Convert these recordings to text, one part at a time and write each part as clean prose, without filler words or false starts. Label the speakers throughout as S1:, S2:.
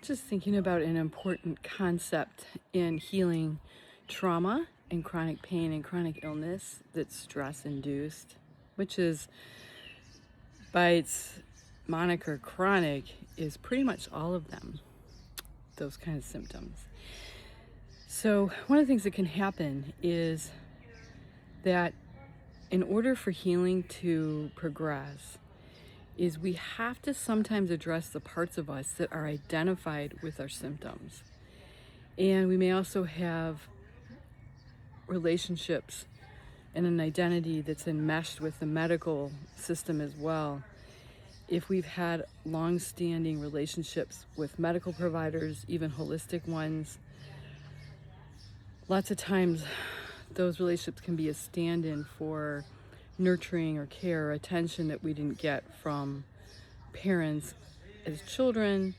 S1: just thinking about an important concept in healing trauma and chronic pain and chronic illness that's stress induced, which is, by its moniker chronic, is pretty much all of them, those kind of symptoms. So one of the things that can happen is that in order for healing to progress, is we have to sometimes address the parts of us that are identified with our symptoms. And we may also have relationships and an identity that's enmeshed with the medical system as well. If we've had long-standing relationships with medical providers, even holistic ones, lots of times those relationships can be a stand-in for nurturing or care or attention that we didn't get from parents as children,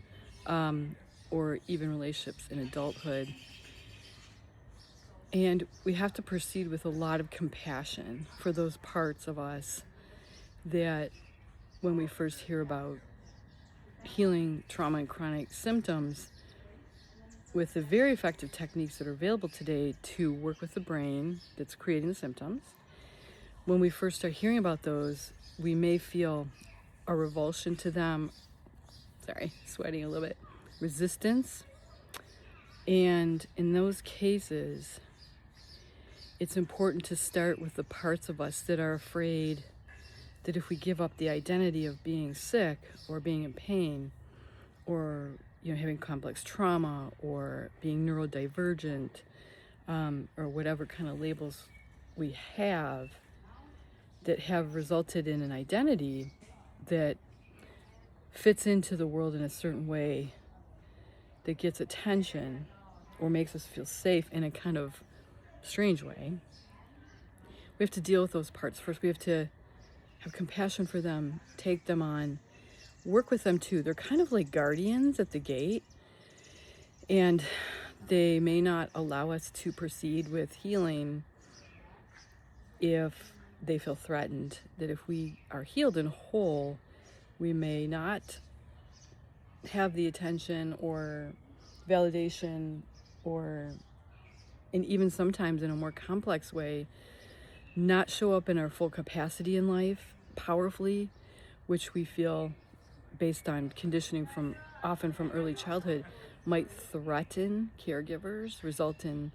S1: or even relationships in adulthood. And we have to proceed with a lot of compassion for those parts of us that, when we first hear about healing trauma and chronic symptoms, with the very effective techniques that are available today to work with the brain that's creating the symptoms, when we first start hearing about those, we may feel a revulsion to them, sweating a little bit, resistance. And in those cases, it's important to start with the parts of us that are afraid that if we give up the identity of being sick or being in pain or having complex trauma or being neurodivergent, or whatever kind of labels we have that have resulted in an identity that fits into the world in a certain way that gets attention or makes us feel safe in a kind of strange way. We have to deal with those parts first. We have to have compassion for them, take them on, work with them too. They're kind of like guardians at the gate, and they may not allow us to proceed with healing if they feel threatened. That if we are healed and whole, we may not have the attention or validation, or, and even sometimes in a more complex way, not show up in our full capacity in life powerfully, which we feel, based on conditioning often from early childhood, might threaten caregivers, result in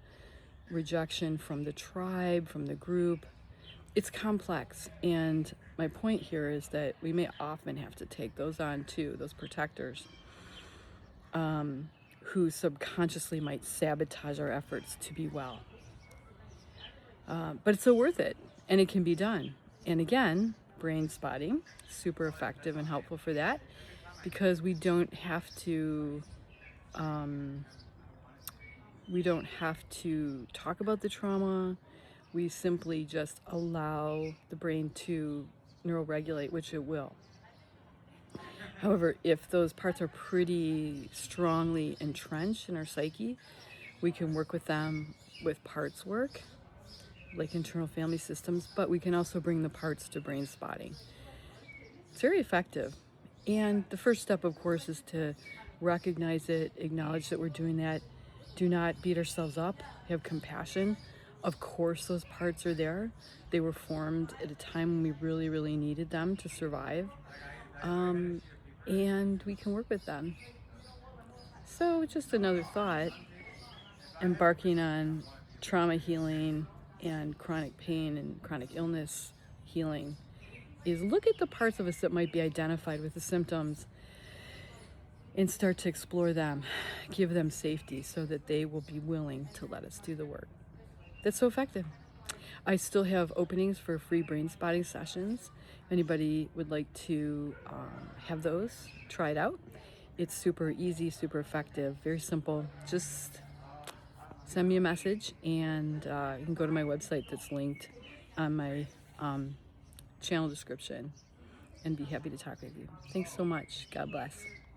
S1: rejection from the tribe, from the group. It's complex, and my point here is that we may often have to take those on too, those protectors, who subconsciously might sabotage our efforts to be well. But it's so worth it, and it can be done. And again, brain spotting, super effective and helpful for that, because we don't have to talk about the trauma. We simply just allow the brain to neuroregulate, which it will. However, if those parts are pretty strongly entrenched in our psyche, we can work with them with parts work, like internal family systems, but we can also bring the parts to brain spotting. It's very effective. And the first step, of course, is to recognize it, acknowledge that we're doing that. Do not beat ourselves up, have compassion. Of course, those parts are there. They were formed at a time when we really, really needed them to survive. And we can work with them. So just another thought, embarking on trauma healing and chronic pain and chronic illness healing, is look at the parts of us that might be identified with the symptoms and start to explore them, give them safety so that they will be willing to let us do the work. That's so effective. I still have openings for free brain spotting sessions. If anybody would like to have those, try it out. It's super easy, super effective, very simple. Just send me a message, and you can go to my website that's linked on my channel description, and be happy to talk with you. Thanks so much. God bless.